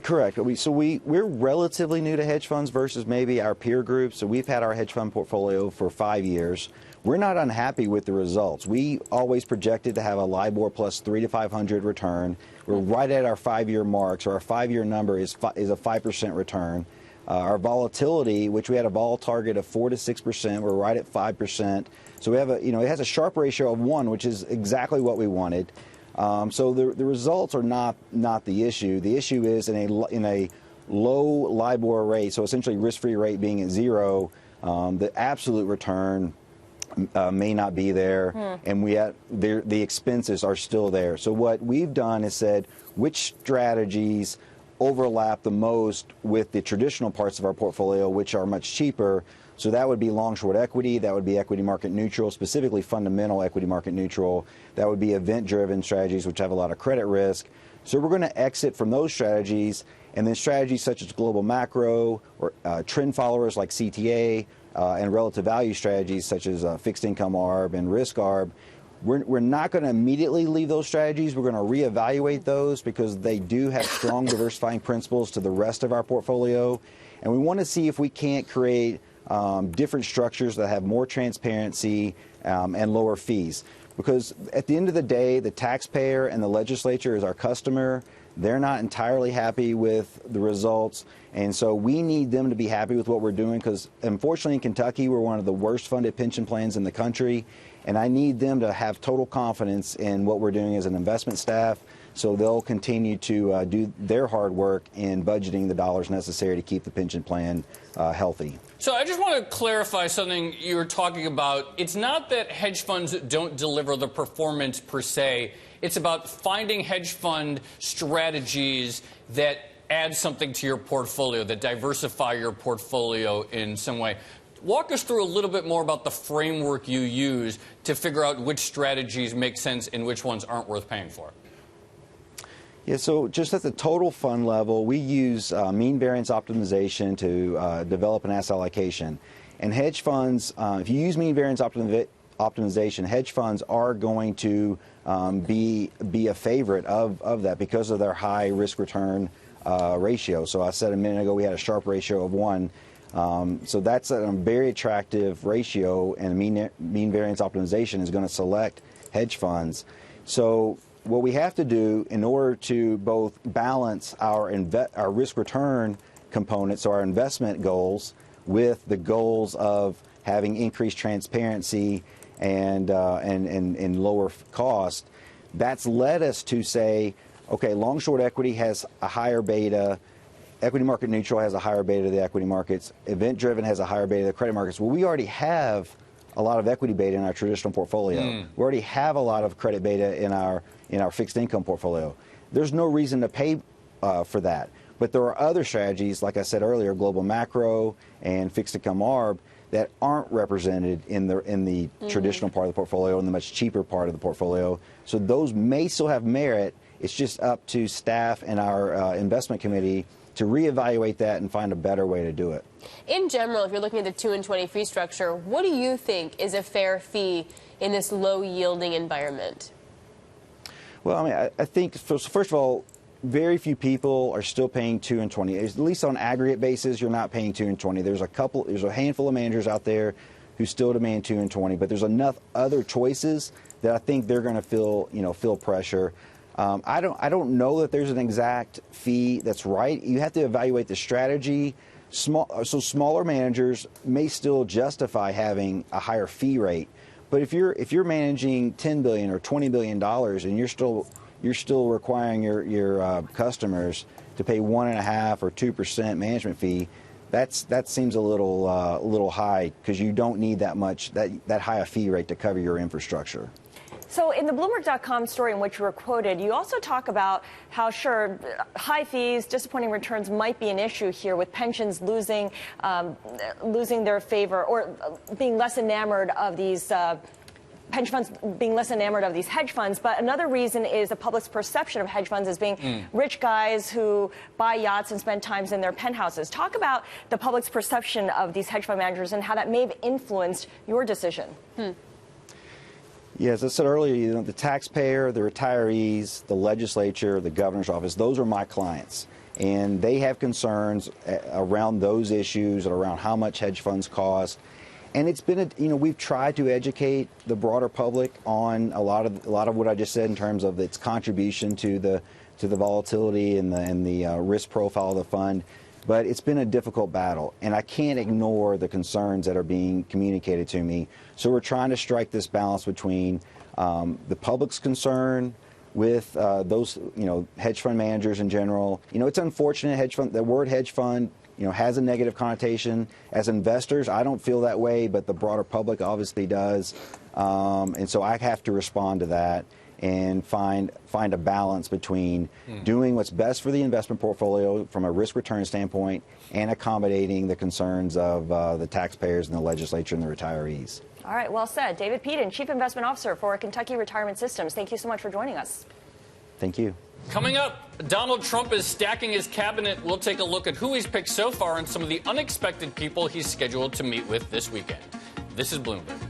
Speaker 9: Correct. We're relatively new to hedge funds versus maybe our peer group. So we've had our hedge fund portfolio for 5 years. We're not unhappy with the results. We always projected to have a LIBOR plus 300 to 500 return. We're right at our 5-year mark. So our 5-year number is a 5% return. Our volatility, which we had a vol target of 4 to 6%, we're right at 5%. So we have it has a Sharpe ratio of 1, which is exactly what we wanted. So the results are not the issue. The issue is in a low LIBOR rate, so essentially risk-free rate being at 0, the absolute return may not be there, and the expenses are still there. So what we've done is said which strategies overlap the most with the traditional parts of our portfolio, which are much cheaper. So that would be long-short equity, that would be equity market neutral, specifically fundamental equity market neutral. That would be event-driven strategies, which have a lot of credit risk. So we're going to exit from those strategies, and then strategies such as global macro or trend followers like CTA and relative value strategies such as fixed income ARB and risk ARB. We're not going to immediately leave those strategies. We're going to reevaluate those because they do have strong diversifying principles to the rest of our portfolio, and we want to see if we can't create different structures that have more transparency and lower fees. Because at the end of the day, the taxpayer and the legislature is our customer. They're not entirely happy with the results, and so we need them to be happy with what we're doing because, unfortunately, in Kentucky, we're one of the worst funded pension plans in the country, and I need them to have total confidence in what we're doing as an investment staff, so they'll continue to do their hard work in budgeting the dollars necessary to keep the pension plan healthy.
Speaker 2: So I just want to clarify something you were talking about. It's not that hedge funds don't deliver the performance per se. It's about finding hedge fund strategies that add something to your portfolio, that diversify your portfolio in some way. Walk us through a little bit more about the framework you use to figure out which strategies make sense and which ones aren't worth paying for.
Speaker 9: Yeah, so just at the total fund level, we use mean variance optimization to develop an asset allocation. And hedge funds, if you use mean variance optimization, hedge funds are going to be a favorite of that because of their high risk return ratio. So I said a minute ago we had a Sharpe ratio of 1. So that's a very attractive ratio, and mean variance optimization is going to select hedge funds. So what we have to do in order to both balance our risk return components, so our investment goals, with the goals of having increased transparency and lower cost, that's led us to say, okay, long short equity has a higher beta, equity market neutral has a higher beta to the equity markets, event driven has a higher beta to the credit markets. Well, we already have a lot of equity beta in our traditional portfolio. We already have a lot of credit beta in our fixed income portfolio. There's no reason to pay for that. But there are other strategies, like I said earlier, global macro and fixed income ARB, that aren't represented in the traditional part of the portfolio, in the much cheaper part of the portfolio. So those may still have merit. It's just up to staff and our investment committee to reevaluate that and find a better way to do it.
Speaker 3: In general, if you're looking at the 2 and 20 fee structure, what do you think is a fair fee in this low-yielding environment?
Speaker 9: Well, I mean, I think, first of all, very few people are still paying 2 and 20. At least on aggregate basis, you're not paying 2 and 20. There's a handful of managers out there who still demand 2 and 20, but there's enough other choices that I think they're going to feel pressure. I don't know that there's an exact fee that's right. You have to evaluate the strategy. So smaller managers may still justify having a higher fee rate, but if you're managing $10 billion or $20 billion and you're still requiring your customers to pay 1.5% or 2% management fee, that seems a little high because you don't need that high a fee rate to cover your infrastructure.
Speaker 1: So in the Bloomberg.com story in which you were quoted, you also talk about how, sure, high fees, disappointing returns might be an issue here with pensions losing their favor or being less enamored of these pension funds being less enamored of these hedge funds. But another reason is the public's perception of hedge funds as being rich guys who buy yachts and spend times in their penthouses. Talk about the public's perception of these hedge fund managers and how that may have influenced your decision.
Speaker 9: Yeah, as I said earlier, the taxpayer, the retirees, the legislature, the governor's office, those are my clients. And they have concerns around those issues and around how much hedge funds cost. And it's been, we've tried to educate the broader public on a lot of what I just said in terms of its contribution to the volatility and the risk profile of the fund. But it's been a difficult battle, and I can't ignore the concerns that are being communicated to me. So we're trying to strike this balance between the public's concern with those, hedge fund managers in general. It's unfortunate, the word hedge fund, has a negative connotation. As investors, I don't feel that way, but the broader public obviously does. And so I have to respond to that and find a balance between doing what's best for the investment portfolio from a risk-return standpoint and accommodating the concerns of the taxpayers and the legislature and the retirees.
Speaker 1: All right, well said. David Peden, Chief Investment Officer for Kentucky Retirement Systems. Thank you so much for joining us.
Speaker 9: Thank you.
Speaker 2: Coming up, Donald Trump is stacking his cabinet. We'll take a look at who he's picked so far and some of the unexpected people he's scheduled to meet with this weekend. This is Bloomberg.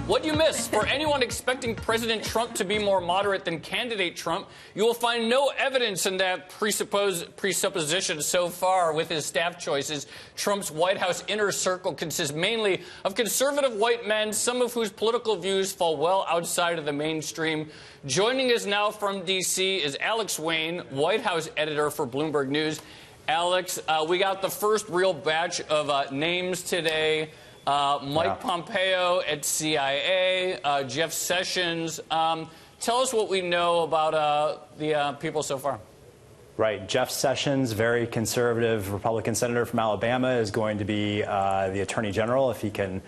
Speaker 2: What you miss? For anyone expecting President Trump to be more moderate than candidate Trump, you will find no evidence in that presupposition so far with his staff choices. Trump's White House inner circle consists mainly of conservative white men, some of whose political views fall well outside of the mainstream. Joining us now from D.C. is Alex Wayne, White House editor for Bloomberg News. Alex, we got the first real batch of names today. Mike Pompeo at CIA, Jeff Sessions. Tell us what we know about the people so far.
Speaker 10: Right. Jeff Sessions, very conservative Republican senator from Alabama, is going to be the Attorney General if he can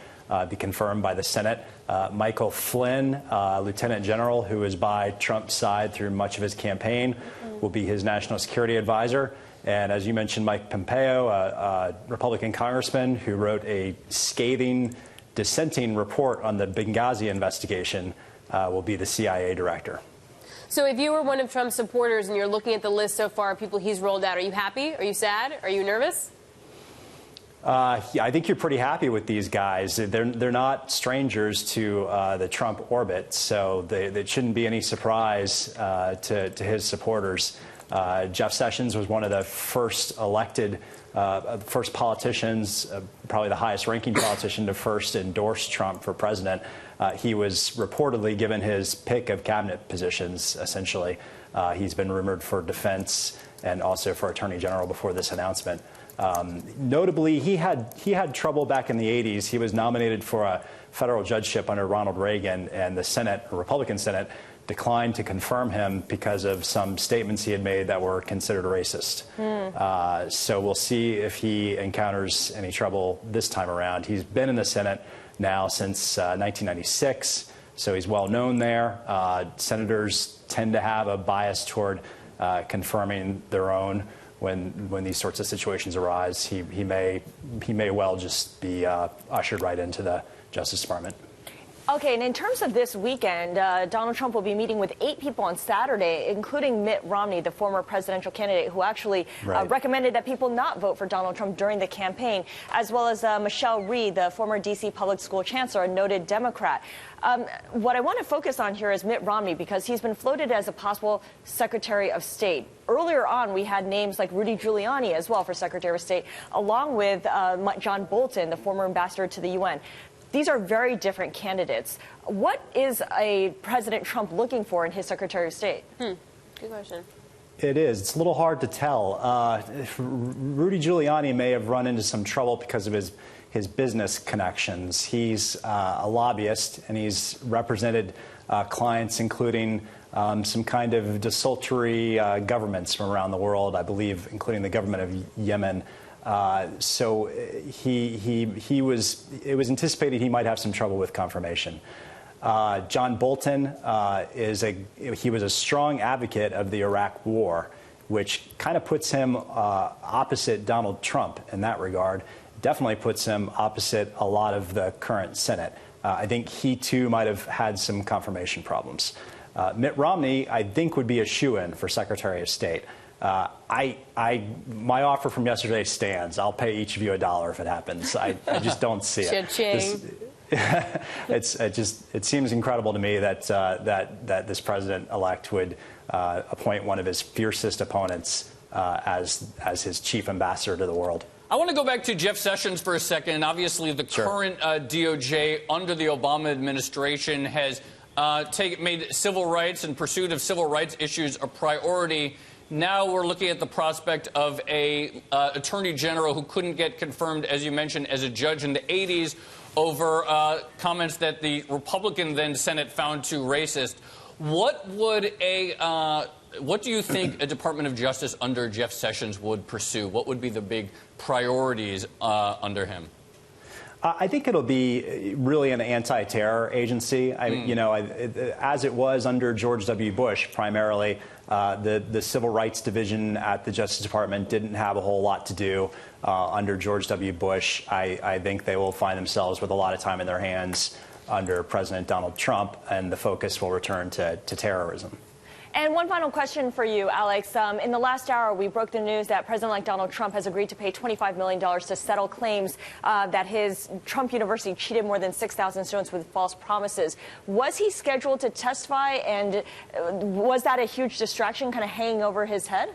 Speaker 10: be confirmed by the Senate. Michael Flynn, Lieutenant General, who is by Trump's side through much of his campaign, will be his national security advisor. And as you mentioned, Mike Pompeo, a Republican congressman who wrote a scathing, dissenting report on the Benghazi investigation, will be the CIA director.
Speaker 3: So if you were one of Trump's supporters and you're looking at the list so far of people he's rolled out, are you happy? Are you sad? Are you nervous?
Speaker 10: Yeah, I think you're pretty happy with these guys. They're not strangers to the Trump orbit, so it shouldn't be any surprise to his supporters. Jeff Sessions was one of the first elected, first politicians, probably the highest ranking politician to first endorse Trump for president. He was reportedly given his pick of cabinet positions, essentially. He's been rumored for defense and also for Attorney General before this announcement. Notably, he had trouble back in the 80s. He was nominated for a federal judgeship under Ronald Reagan, and the Senate, the Republican Senate, declined to confirm him because of some statements he had made that were considered racist. So we'll see if he encounters any trouble this time around. He's been in the Senate now since 1996, so he's well known there. Senators tend to have a bias toward confirming their own when these sorts of situations arise. He may well just be ushered right into the Justice Department.
Speaker 1: Okay, and in terms of this weekend, Donald Trump will be meeting with 8 people on Saturday, including Mitt Romney, the former presidential candidate who actually recommended that people not vote for Donald Trump during the campaign, as well as Michelle Reed, the former D.C. public school chancellor, a noted Democrat. What I want to focus on here is Mitt Romney, because he's been floated as a possible Secretary of State. Earlier on, we had names like Rudy Giuliani as well for Secretary of State, along with John Bolton, the former ambassador to the UN. These are very different candidates. What is a President Trump looking for in his Secretary of State?
Speaker 3: Good question.
Speaker 10: It is. It's a little hard to tell. Rudy Giuliani may have run into some trouble because of his business connections. He's a lobbyist, and he's represented clients including some kind of desultory governments from around the world, I believe, including the government of Yemen. So it was anticipated he might have some trouble with confirmation. John Bolton he was a strong advocate of the Iraq War, which kind of puts him opposite Donald Trump in that regard. Definitely puts him opposite a lot of the current Senate. I think he too might have had some confirmation problems. Mitt Romney, I think, would be a shoo-in for Secretary of State. My offer from yesterday stands. I'll pay each of you $1 if it happens. I just don't see it. It seems incredible to me that this president-elect would appoint one of his fiercest opponents as his chief ambassador to the world.
Speaker 2: I want to go back to Jeff Sessions for a second. Obviously, the current DOJ under the Obama administration has made civil rights and pursuit of civil rights issues a priority. Now we're looking at the prospect of a attorney general who couldn't get confirmed, as you mentioned, as a judge in the 80s over comments that the Republican then Senate found too racist. What do you think a Department of Justice under Jeff Sessions would pursue? What would be the big priorities under him?
Speaker 10: I think it'll be really an anti-terror agency. As it was under George W. Bush, primarily, the Civil Rights Division at the Justice Department didn't have a whole lot to do under George W. Bush. I think they will find themselves with a lot of time in their hands under President Donald Trump, and the focus will return to terrorism.
Speaker 1: And one final question for you, Alex. In the last hour, we broke the news that President-elect Donald Trump has agreed to pay $25 million to settle claims that his Trump University cheated more than 6,000 students with false promises. Was he scheduled to testify, and was that a huge distraction kind of hanging over his head?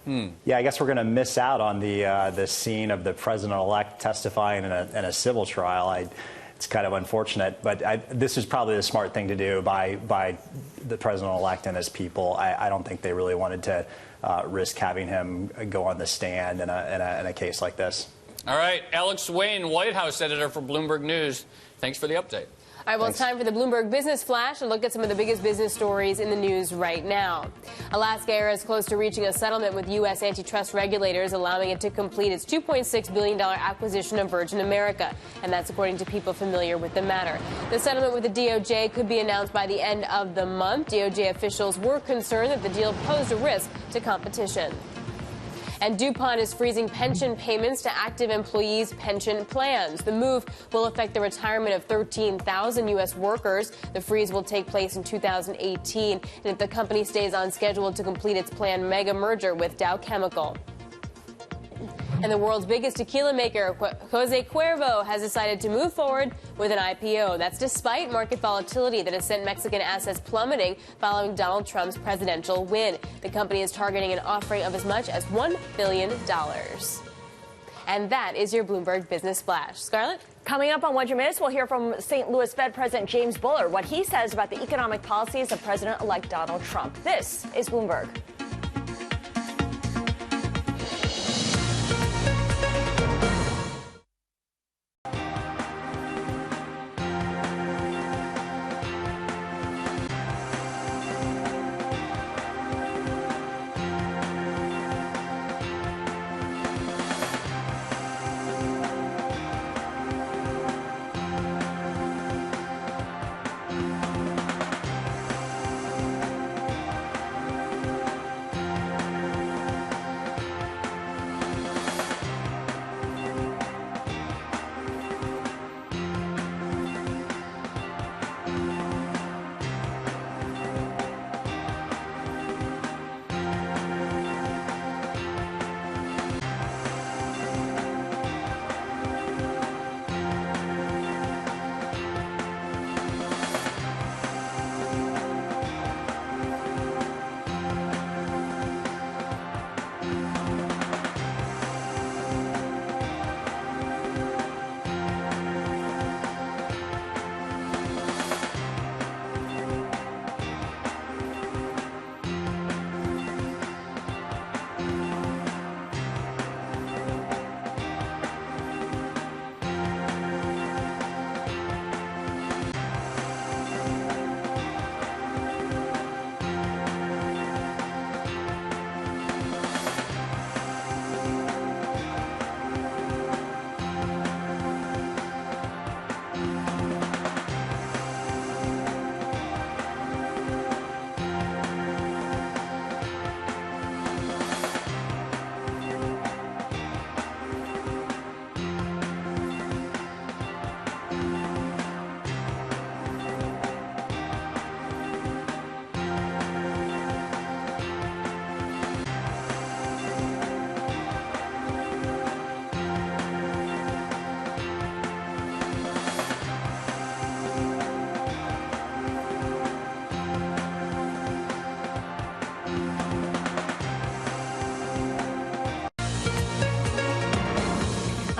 Speaker 10: Yeah, I guess we're going to miss out on the scene of the president-elect testifying in a civil trial. It's kind of unfortunate, but this is probably the smart thing to do by the president-elect and his people. I don't think they really wanted to risk having him go on the stand in a case like this.
Speaker 2: All right, Alex Wayne, White House editor for Bloomberg News. Thanks for the update.
Speaker 3: All right, well, it's time for the Bloomberg Business Flash, and look at some of the biggest business stories in the news right now. Alaska Air is close to reaching a settlement with U.S. antitrust regulators, allowing it to complete its $2.6 billion acquisition of Virgin America, and that's according to people familiar with the matter. The settlement with the DOJ could be announced by the end of the month. DOJ officials were concerned that the deal posed a risk to competition. And DuPont is freezing pension payments to active employees' pension plans. The move will affect the retirement of 13,000 U.S. workers. The freeze will take place in 2018, and if the company stays on schedule to complete its planned mega merger with Dow Chemical. And the world's biggest tequila maker, Jose Cuervo, has decided to move forward with an IPO. That's despite market volatility that has sent Mexican assets plummeting following Donald Trump's presidential win. The company is targeting an offering of as much as $1 billion. And that is your Bloomberg Business Flash. Scarlett?
Speaker 1: Coming up on 100 Minutes, we'll hear from St. Louis Fed President James Bullard, what he says about the economic policies of President-elect Donald Trump. This is Bloomberg.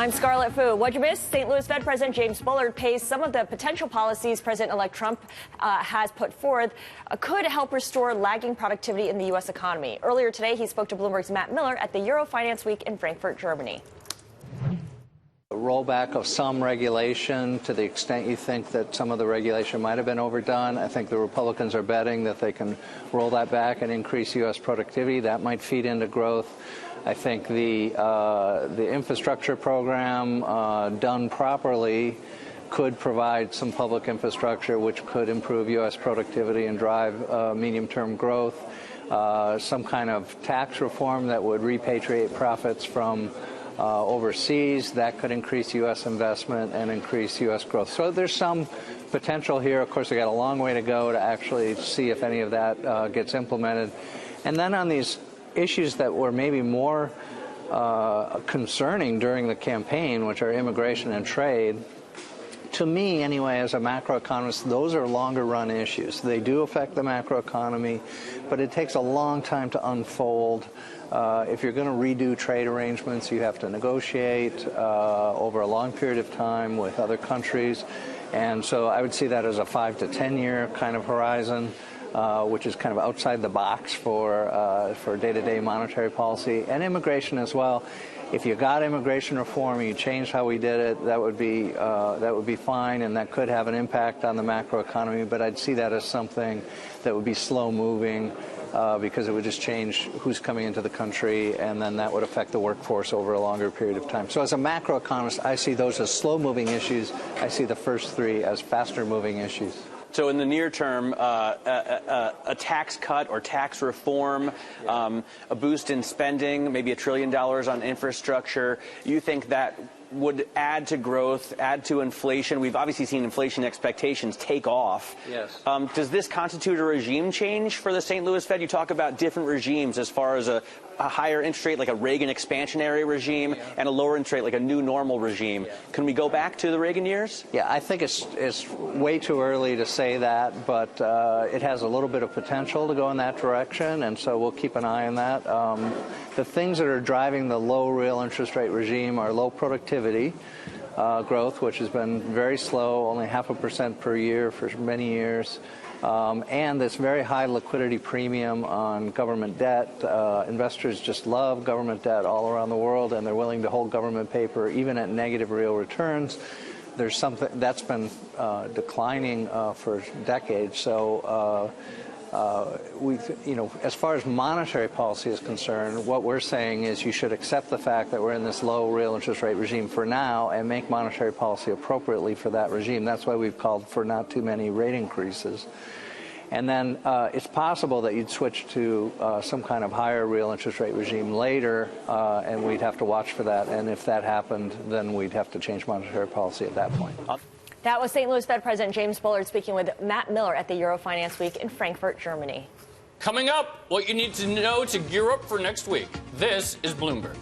Speaker 1: I'm Scarlet Fu. What'd you miss? St. Louis Fed President James Bullard pays some of the potential policies President-elect Trump has put forth could help restore lagging productivity in the U.S. economy. Earlier today, he spoke to Bloomberg's Matt Miller at the Euro Finance Week in Frankfurt, Germany.
Speaker 11: A rollback of some regulation to the extent you think that some of the regulation might have been overdone. I think the Republicans are betting that they can roll that back and increase U.S. productivity. That might feed into growth. I think the infrastructure program done properly could provide some public infrastructure which could improve U.S. productivity and drive medium-term growth. Some kind of tax reform that would repatriate profits from overseas, that could increase U.S. investment and increase U.S. growth. So there's some potential here. Of course, we got a long way to go to actually see if any of that gets implemented. And then on these issues that were maybe more concerning during the campaign, which are immigration and trade, to me, anyway, as a macroeconomist, those are longer-run issues. They do affect the macroeconomy, but it takes a long time to unfold. If you're going to redo trade arrangements, you have to negotiate over a long period of time with other countries. And so I would see that as a 5 to 10 year kind of horizon, which is kind of outside the box for day-to-day monetary policy and immigration as well. If you got immigration reform, you changed how we did it, that would be fine, and that could have an impact on the macroeconomy. But I'd see that as something that would be slow-moving because it would just change who's coming into the country, and then that would affect the workforce over a longer period of time. So as a macroeconomist, I see those as slow-moving issues. I see the first three as faster-moving issues.
Speaker 12: So in the near term, a tax cut or tax reform, a boost in spending, maybe $1 trillion on infrastructure, you think that would add to growth, add to inflation? We've obviously seen inflation expectations take off.
Speaker 11: Yes.
Speaker 12: Does this constitute a regime change for the St. Louis Fed? You talk about different regimes as far as a higher interest rate like a Reagan expansionary regime and a lower interest rate like a new normal regime. Can we go back to the Reagan years?
Speaker 11: Yeah, I think it's way too early to say that, but it has a little bit of potential to go in that direction, and so we'll keep an eye on that. The things that are driving the low real interest rate regime are low productivity growth, which has been very slow, only 0.5% per year for many years, and this very high liquidity premium on government debt. Investors just love government debt all around the world, and they're willing to hold government paper even at negative real returns. There's something that's been declining for decades. So as far as monetary policy is concerned, what we're saying is you should accept the fact that we're in this low real interest rate regime for now and make monetary policy appropriately for that regime. That's why we've called for not too many rate increases. And then it's possible that you'd switch to some kind of higher real interest rate regime later, and we'd have to watch for that. And if that happened, then we'd have to change monetary policy at that point.
Speaker 1: That was St. Louis Fed President James Bullard speaking with Matt Miller at the Euro Finance Week in Frankfurt, Germany.
Speaker 2: Coming up, what you need to know to gear up for next week. This is Bloomberg.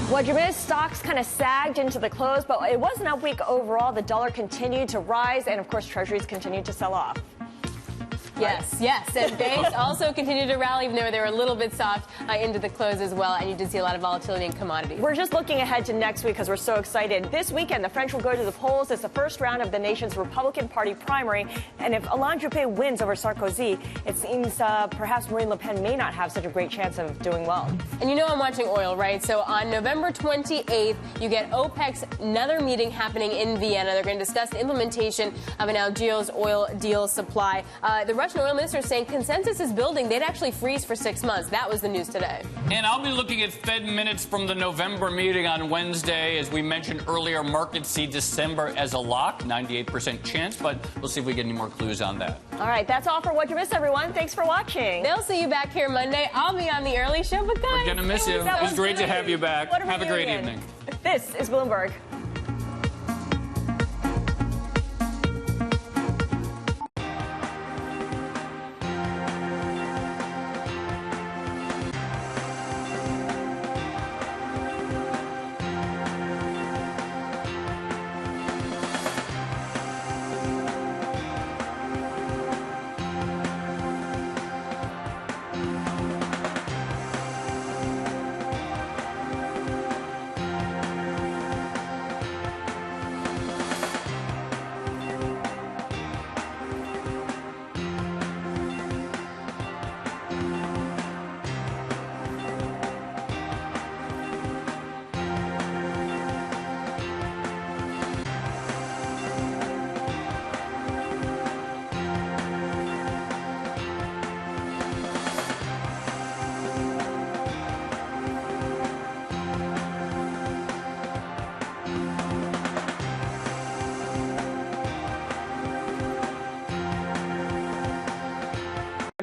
Speaker 1: What you missed, stocks kind of sagged into the close, but it was an up week overall. The dollar continued to rise, and of course, treasuries continued to sell off.
Speaker 3: Yes. And banks also continued to rally, even though they were a little bit soft into the close as well. And you did see a lot of volatility in commodities.
Speaker 1: We're just looking ahead to next week because we're so excited. This weekend, the French will go to the polls. It's the first round of the nation's Republican Party primary. And if Alain Juppé wins over Sarkozy, it seems perhaps Marine Le Pen may not have such a great chance of doing well.
Speaker 3: And you know I'm watching oil, right? So on November 28th, you get OPEC's another meeting happening in Vienna. They're going to discuss the implementation of an Algiers oil deal supply. The Russian oil minister is saying consensus is building. They'd actually freeze for 6 months. That was the news today.
Speaker 2: And I'll be looking at Fed minutes from the November meeting on Wednesday. As we mentioned earlier, markets see December as a lock, 98% chance, but we'll see if we get any more clues on that.
Speaker 1: All right, that's all for What You Missed, everyone. Thanks for watching.
Speaker 3: They'll see you back here Monday. I'll be on the early show, but guys,
Speaker 2: we're going to miss you. It was great to have you back. Have a great evening.
Speaker 1: This is Bloomberg.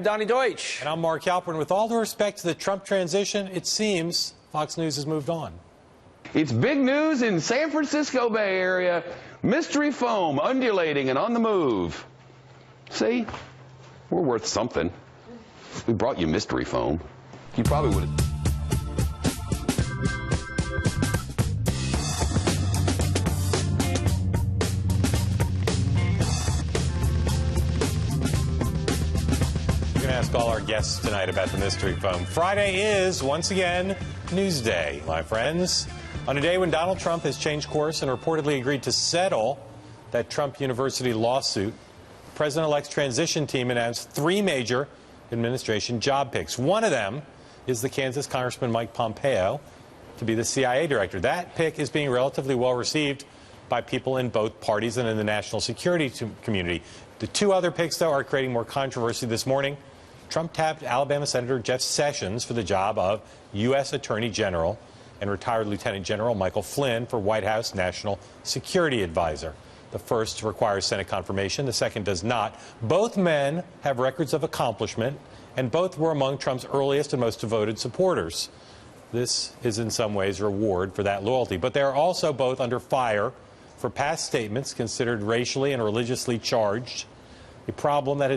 Speaker 13: Donnie Deutsch.
Speaker 14: And I'm Mark Halpern. With all due respect to the Trump transition, it seems Fox News has moved on.
Speaker 15: It's big news in San Francisco Bay Area. Mystery foam undulating and on the move. See? We're worth something. We brought you mystery foam. You probably would have...
Speaker 14: Ask all our guests tonight about the mystery foam. Friday is, once again, News Day, my friends. On a day when Donald Trump has changed course and reportedly agreed to settle that Trump University lawsuit, the President-elect's transition team announced 3 major administration job picks. One of them is the Kansas Congressman Mike Pompeo to be the CIA director. That pick is being relatively well received by people in both parties and in the national security community. The 2 other picks, though, are creating more controversy this morning. Trump tapped Alabama Senator Jeff Sessions for the job of U.S. Attorney General and retired Lieutenant General Michael Flynn for White House National Security Advisor. The first requires Senate confirmation. The second does not. Both men have records of accomplishment, and both were among Trump's earliest and most devoted supporters. This is in some ways a reward for that loyalty. But they are also both under fire for past statements considered racially and religiously charged, a problem that has